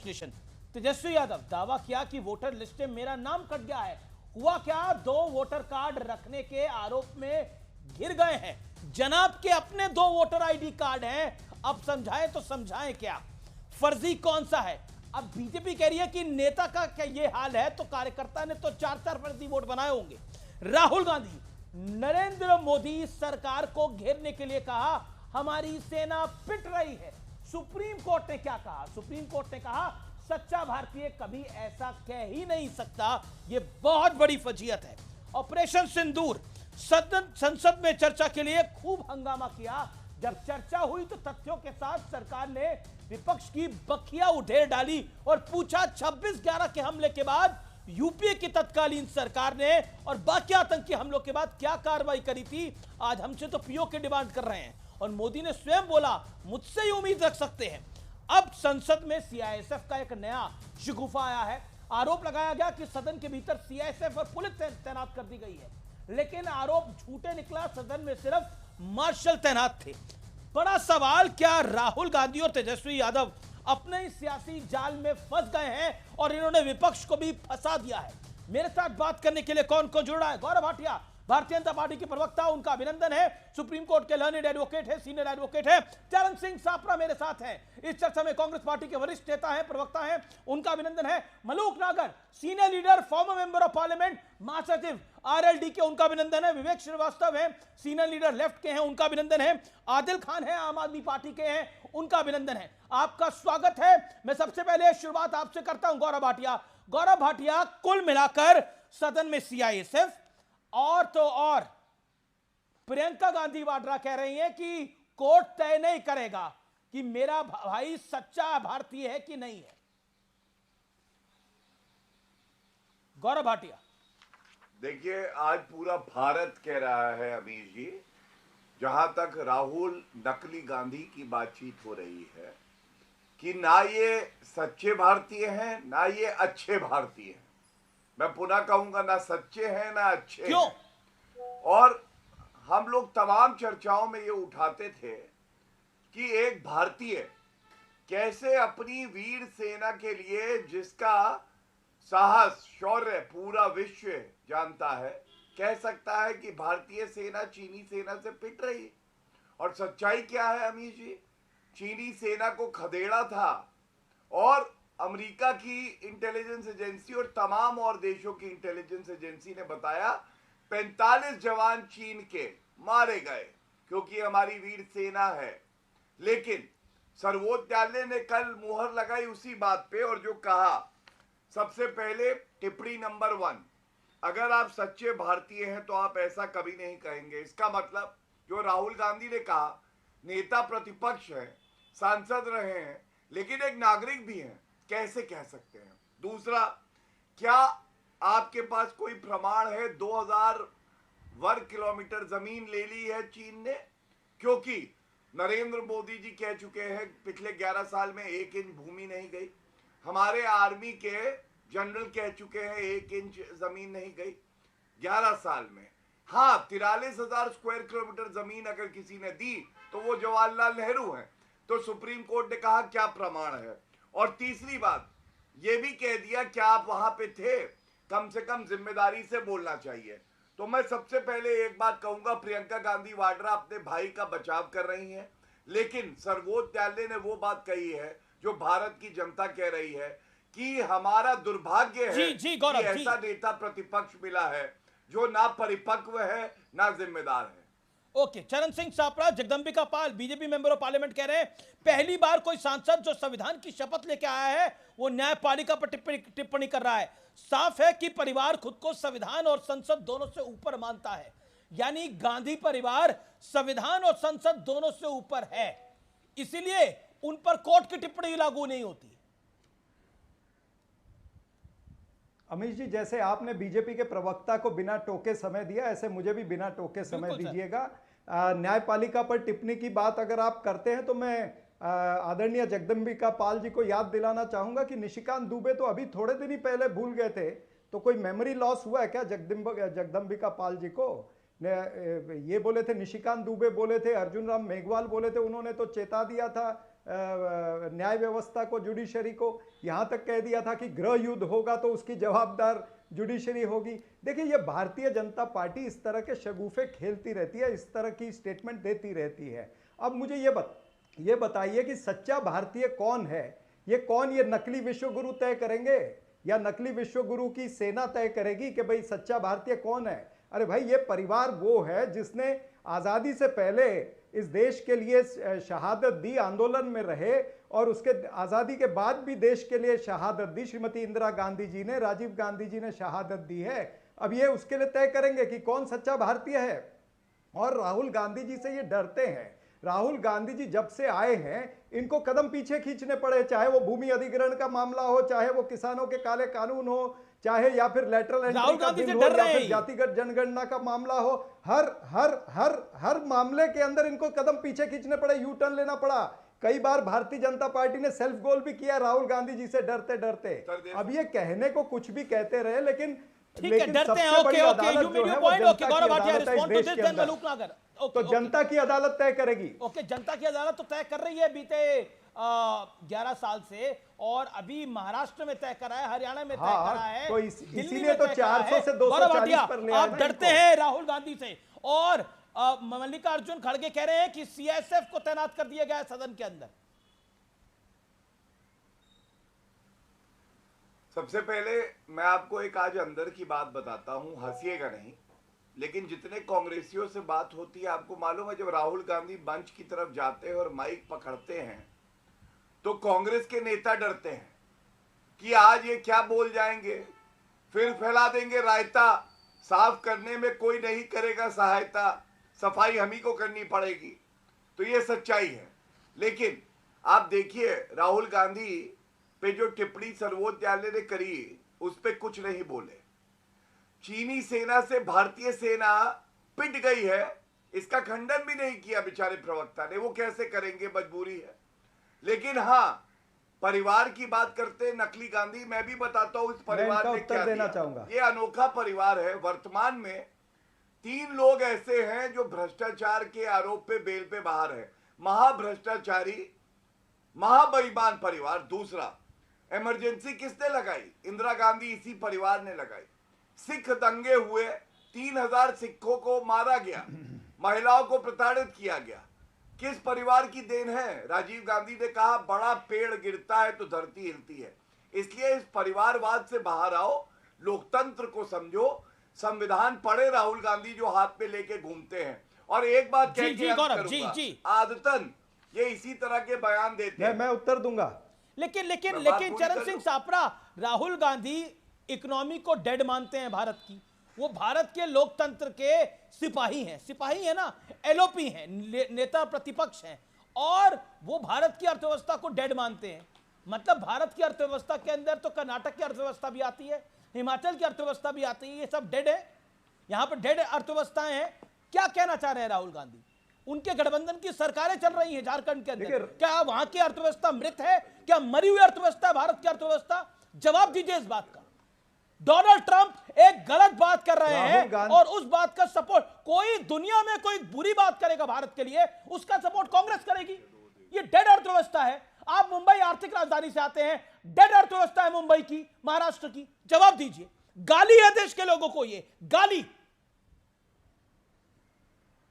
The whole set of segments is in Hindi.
विश्लेषण। तेजस्वी यादव दावा किया कि वोटर लिस्ट में मेरा नाम कट गया है। हुआ क्या, 2 वोटर कार्ड रखने के आरोप में घिर गए हैं। जनाब के अपने 2 वोटर आईडी कार्ड हैं, अब समझाएं तो समझाएं क्या, फर्जी कौन सा है। अब बीजेपी कह रही है कि नेता का क्या ये हाल है, तो कार्यकर्ता ने तो 4-4 फर्जी वोट बनाए होंगे। राहुल गांधी नरेंद्र मोदी सरकार को घेरने के लिए कहा, हमारी सेना पिट रही है। सुप्रीम कोर्ट ने क्या कहा? सुप्रीम कोर्ट ने कहा सच्चा भारतीय कभी ऐसा कह ही नहीं सकता। यह बहुत बड़ी फजीहत है। ऑपरेशन सिंदूर, संसद में चर्चा के लिए खूब हंगामा किया। जब चर्चा हुई तो तथ्यों के साथ सरकार ने विपक्ष की बखिया उधेड़ डाली और पूछा 26/11 के हमले के बाद यूपीए की तत्कालीन सरकार ने और बाकी आतंकी हमलों के बाद क्या कार्रवाई करी थी। आज हमसे तो पीओ की डिमांड कर रहे हैं और मोदी ने स्वयं बोला मुझसे ही उम्मीद रख सकते हैं। अब संसद में सीआईएसएफ का एक नया शिगुफा आया है। आरोप लगाया गया कि सदन के भीतर सीआईएसएफ और पुलिस तैनात कर दी गई है, लेकिन आरोप झूठे निकला। सदन में सिर्फ मार्शल तैनात थे। बड़ा सवाल, क्या राहुल गांधी और तेजस्वी यादव अपने ही सियासी जाल में फंस गए हैं और इन्होंने विपक्ष को भी फंसा दिया है? मेरे साथ बात करने के लिए कौन कौन जुड़ रहा है? गौरव भाटिया, भारतीय जनता पार्टी के प्रवक्ता, उनका अभिनंदन है। सुप्रीम कोर्ट के लर्निड एडवोकेट है, सीनियर एडवोकेट है। चरण सिंह सापरा मेरे साथ हैं। इस चर्चा में कांग्रेस पार्टी के वरिष्ठ नेता हैं, प्रवक्ता हैं, उनका अभिनंदन है। मलूक नागर, senior leader, farmer member of parliament, महासचिव आरएलडी के, उनका अभिनंदन है। विवेक श्रीवास्तव है, सीनियर लीडर लेफ्ट के हैं, उनका अभिनंदन है। आदिल खान है, आम आदमी पार्टी के हैं, उनका अभिनंदन है। आपका स्वागत है। मैं सबसे पहले शुरुआत आपसे करता हूं, गौरव भाटिया। गौरव भाटिया, कुल मिलाकर सदन में सीआईएसएफ और तो और प्रियंका गांधी वाड्रा कह रही हैं कि कोर्ट तय नहीं करेगा कि मेरा भाई सच्चा भारतीय है कि नहीं है। गौरव भाटिया, देखिए, आज पूरा भारत कह रहा है अमीश जी, जहां तक राहुल नकली गांधी की बातचीत हो रही है, कि ना ये सच्चे भारतीय हैं ना ये अच्छे भारतीय हैं। मैं पुनः कहूंगा, ना सच्चे हैं ना अच्छे क्यों? हैं। और हम लोग तमाम चर्चाओं में ये उठाते थे कि एक भारतीय कैसे अपनी वीर सेना के लिए, जिसका साहस शौर्य पूरा विश्व जानता है, कह सकता है कि भारतीय सेना चीनी सेना से पिट रही। और सच्चाई क्या है अमीश जी? चीनी सेना को खदेड़ा था और अमेरिका की इंटेलिजेंस एजेंसी और तमाम और देशों की इंटेलिजेंस एजेंसी ने बताया 45 जवान चीन के मारे गए क्योंकि हमारी वीर सेना है। लेकिन सर्वोच्च न्यायालय ने कल मुहर लगाई उसी बात पे और जो कहा, सबसे पहले टिप्पणी नंबर 1, अगर आप सच्चे भारतीय हैं तो आप ऐसा कभी नहीं कहेंगे। इसका मतलब जो राहुल गांधी ने कहा, नेता प्रतिपक्ष है, सांसद रहे हैं, लेकिन एक नागरिक भी हैं, कैसे कह सकते हैं? दूसरा, क्या आपके पास कोई प्रमाण है 2000 वर्ग किलोमीटर जमीन ले ली है चीन ने? क्योंकि नरेंद्र मोदी जी कह चुके हैं पिछले 11 साल में 1 इंच भूमि नहीं गई। हमारे आर्मी के जनरल कह चुके हैं 1 इंच जमीन नहीं गई 11 साल में। हाँ, 43,000 स्क्वायर किलोमीटर जमीन अगर किसी ने दी तो वो जवाहरलाल नेहरू हैं। तो सुप्रीम कोर्ट ने कहा क्या प्रमाण है? और तीसरी बात ये भी कह दिया क्या आप वहां पे थे, कम से कम जिम्मेदारी से बोलना चाहिए। तो मैं सबसे पहले एक बात कहूंगा, प्रियंका गांधी वाड्रा अपने भाई का बचाव कर रही हैं, लेकिन सर्वोच्च न्यायालय ने वो बात कही है जो भारत की जनता कह रही है कि हमारा दुर्भाग्य है कि ऐसा नेता प्रतिपक्ष मिला है जो ना परिपक्व है ना जिम्मेदार है। ओके, चरण Singh Sapra, Jagdambika Pal, BJP member of parliament कह रहे हैं पहली बार कोई सांसद जो संविधान की शपथ लेके आया है वो न्यायपालिका पर टिप्पणी कर रहा है। साफ है कि परिवार खुद को संविधान और संसद दोनों से ऊपर मानता है, यानी गांधी परिवार संविधान और संसद दोनों से ऊपर है, इसीलिए उन पर कोर्ट की टिप्पणी लागू नहीं होती। अमीश जी, जैसे आपने बीजेपी के प्रवक्ता को बिना टोके समय दिया, ऐसे मुझे भी बिना टोके समय दीजिएगा। न्यायपालिका पर टिप्पणी की बात अगर आप करते हैं तो मैं आदरणीय जगदंबिका पाल जी को याद दिलाना चाहूंगा कि निशिकांत दुबे तो अभी थोड़े दिन ही पहले भूल गए थे। तो कोई मेमोरी लॉस हुआ है क्या जगदंबिका पाल जी को? ये बोले थे, निशिकांत दुबे बोले थे, अर्जुन राम मेघवाल बोले थे, उन्होंने तो चेता दिया था न्याय व्यवस्था को, जुडिशरी को। यहां तक कह दिया था कि गृह युद्ध होगा तो उसकी जवाबदार जुडिशरी होगी। देखिए, ये भारतीय जनता पार्टी इस तरह के शगुफे खेलती रहती है, इस तरह की स्टेटमेंट देती रहती है। अब मुझे ये बताइए कि सच्चा भारतीय कौन है? ये नकली विश्वगुरु तय करेंगे या नकली विश्वगुरु की सेना तय करेगी कि भाई सच्चा भारतीय कौन है? अरे भाई, ये परिवार वो है जिसने आजादी से पहले इस देश के लिए शहादत दी, आंदोलन में रहे, और उसके आजादी के बाद भी देश के लिए शहादत दी। श्रीमती इंदिरा गांधी जी ने, राजीव गांधी जी ने शहादत दी है। अब ये उसके लिए तय करेंगे कि कौन सच्चा भारतीय है। और राहुल गांधी जी से ये डरते हैं। राहुल गांधी जी जब से आए हैं, इनको कदम पीछे खींचने पड़े, चाहे वो भूमि अधिग्रहण का मामला हो, चाहे वो किसानों के काले कानून हो, चाहे या फिर लेटरल एंट्री का बिल हो, या फिर जातिगत जनगणना का मामला हो। हर मामले के अंदर इनको कदम पीछे खींचने पड़े, यू टर्न लेना पड़ा। कई बार भारतीय जनता पार्टी ने सेल्फ गोल भी किया राहुल गांधी जी से डरते डरते। अब ये कहने को कुछ भी कहते रहे, लेकिन डरते हैं। Okay, you made your point. Okay, Gaurav Bhatia, respond to this, then Malook Nagar. तो जनता की अदालत तय करेगी। ओके, जनता की अदालत तो तय कर रही है बीते 11 साल से, और अभी महाराष्ट्र में तय करा है, हरियाणा में तय करा है, तो इसीलिए तो 400 से 240 पर ले आए। आप डरते हैं राहुल गांधी से, और मल्लिकार्जुन खड़गे कह रहे हैं कि सीएसएफ को तैनात कर दिया गया है सदन के अंदर। सबसे पहले मैं आपको एक आज अंदर की बात बताता हूं, हंसिएगा नहीं, लेकिन जितने कांग्रेसियों से बात होती है, आपको मालूम है, जब राहुल गांधी मंच की तरफ जाते हैं और माइक पकड़ते हैं तो कांग्रेस के नेता डरते हैं कि आज ये क्या बोल जाएंगे, फिर फैला देंगे रायता, साफ करने में कोई नहीं करेगा सहायता, सफाई हम ही को करनी पड़ेगी। तो ये सच्चाई है। लेकिन आप देखिए, राहुल गांधी पे जो टिप्पणी सर्वोच्च न्यायालय ने करी, उस पे कुछ नहीं बोले। चीनी सेना से भारतीय सेना पिट गई है, इसका खंडन भी नहीं किया बेचारे प्रवक्ता ने। वो कैसे करेंगे, मजबूरी है। लेकिन हाँ, परिवार की बात करते नकली गांधी, मैं भी बताता हूं इस परिवार ने क्या देना चाहूंगा। ये अनोखा परिवार है। वर्तमान में 3 लोग ऐसे हैं जो भ्रष्टाचार के आरोप पे बेल पे बाहर है। महाभ्रष्टाचारी, महाबेईमान परिवार। दूसरा, इमरजेंसी किसने लगाई? इंदिरा गांधी, इसी परिवार ने लगाई। सिख दंगे हुए, 3000 सिखों को मारा गया, महिलाओं को प्रताड़ित किया गया। किस परिवार की देन है? राजीव गांधी ने कहा, बड़ा पेड़ गिरता है तो धरती हिलती है। इसलिए इस परिवारवाद से बाहर आओ, लोकतंत्र को समझो, संविधान पढ़े राहुल गांधी जो हाथ में लेके घूमते हैं। और एक बात कह के आदतन ये इसी तरह के बयान देते हैं। मैं उत्तर दूंगा। लेकिन चरण सिंह सापरा, राहुल गांधी इकोनॉमी को डेड मानते हैं भारत की। वो भारत के लोकतंत्र के सिपाही है ना, एलओपी हैं, नेता प्रतिपक्ष हैं, और वो भारत की अर्थव्यवस्था को डेड मानते हैं। मतलब भारत की अर्थव्यवस्था के अंदर तो कर्नाटक की अर्थव्यवस्था भी आती है, हिमाचल की अर्थव्यवस्था भी आती है, ये सब डेड है। यहां पर डेड अर्थव्यवस्थाएं हैं। क्या कहना चाह रहे हैं राहुल गांधी? उनके गठबंधन की सरकारें चल रही हैं झारखंड के अंदर, क्या वहां की अर्थव्यवस्था मृत है? क्या मरी हुई अर्थव्यवस्था है भारत की अर्थव्यवस्था? जवाब दीजिए इस बात का। डोनाल्ड ट्रंप एक गलत बात कर रहे हैं, और उस बात का सपोर्ट, कोई दुनिया में कोई बुरी बात करेगा भारत के लिए, उसका सपोर्ट कांग्रेस करेगी। ये डेड अर्थव्यवस्था है। आप मुंबई आर्थिक राजधानी से आते हैं, डेड अर्थव्यवस्था है मुंबई की, महाराष्ट्र की। जवाब दीजिए। गाली है देश के लोगों को, ये गाली।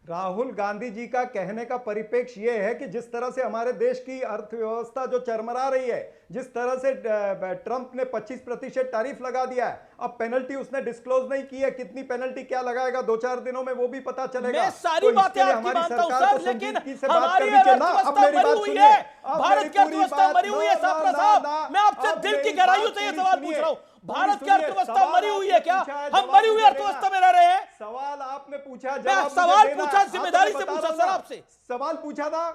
राहुल गांधी जी का कहने का परिप्रेक्ष्य यह है कि जिस तरह से हमारे देश की अर्थव्यवस्था जो चरमरा रही है, जिस तरह से ट्रंप ने 25% टैरिफ लगा दिया है, अब पेनल्टी उसने डिस्क्लोज नहीं की है, कितनी पेनल्टी क्या लगाएगा 2-4 दिनों में वो भी पता चलेगा। मैं सारी बातें आपकी मानता हूं सर, लेकिन हमारी अर्थव्यवस्था मरी हुई है, भारत की अर्थव्यवस्था मरी हुई है। सापरा साहब, मैं आपसे दिल की गहराइयों से ये सवाल पूछ रहा हूं, भारत की अर्थव्यवस्था मरी हुई है क्या? हम मरी हुई अर्थव्यवस्था में रह रहे हैं? सवाल आपने पूछा, सवाल पूछा, जिम्मेदारी से पूछा सर आपसे। सवाल पूछा था,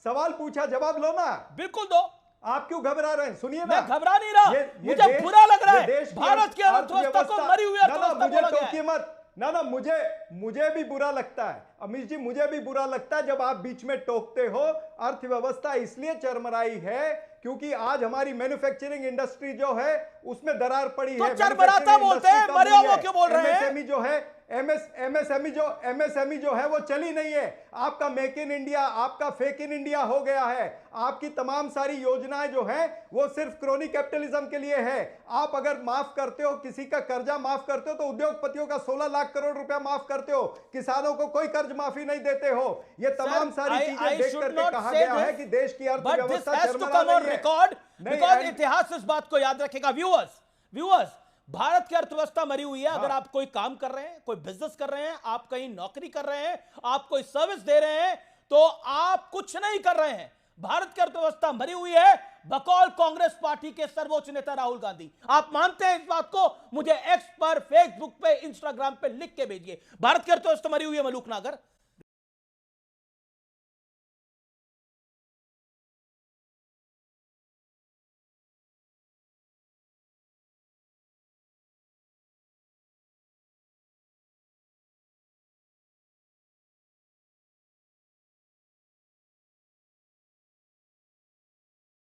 सवाल पूछा, जवाब लो ना। बिल्कुल दो। आप क्यों घबरा रहे हैं? सुनिए ना। मैं घबरा नहीं रहा, मुझे बुरा लग रहा है भारत की अर्थव्यवस्था को मरी हुई अर्थव्यवस्था बोला गया है। ना मुझे भी बुरा लगता है अमीश जी, मुझे भी बुरा लगता है जब आप बीच में टोकते हो। अर्थव्यवस्था इसलिए चरमराई है क्योंकि आज हमारी मैन्युफैक्चरिंग इंडस्ट्री जो है उसमें दरार पड़ी है। चरमराता बोलते हैं, मरे हुए क्यों बोल रहे हैं? एमएसएमई जो है, एमएसएमई जो है वो चली नहीं है। आपका मेक इन इंडिया, आपका फेक इन इंडिया हो गया है। आपकी तमाम सारी योजनाएं जो हैं वो सिर्फ क्रोनी कैपिटलिज्म के लिए है। आप अगर माफ करते हो, किसी का कर्जा माफ करते हो, तो उद्योगपतियों का 16 लाख करोड़ रुपया माफ करते हो, किसानों को कोई कर्ज माफी नहीं देते हो। ये तमाम सारी चीजें देख करके कहा गया है कि देश की अर्थव्यवस्था चरमरा रही है। बिकॉज़ इतिहास इस बात को याद रखेगा। व्यूअर्स, भारत की अर्थव्यवस्था मरी हुई है। अगर आप कोई काम कर रहे हैं, कोई बिजनेस कर रहे हैं, आप कहीं नौकरी कर रहे हैं, आप कोई सर्विस दे रहे हैं, तो आप कुछ नहीं कर रहे हैं। भारत की अर्थव्यवस्था मरी हुई है बकौल कांग्रेस पार्टी के सर्वोच्च नेता राहुल गांधी। आप मानते हैं इस बात को? मुझे एक्स पर, फेसबुक पे, इंस्टाग्राम पे लिख के भेजिए। भारत की अर्थव्यवस्था मरी हुई है मलूक नागर।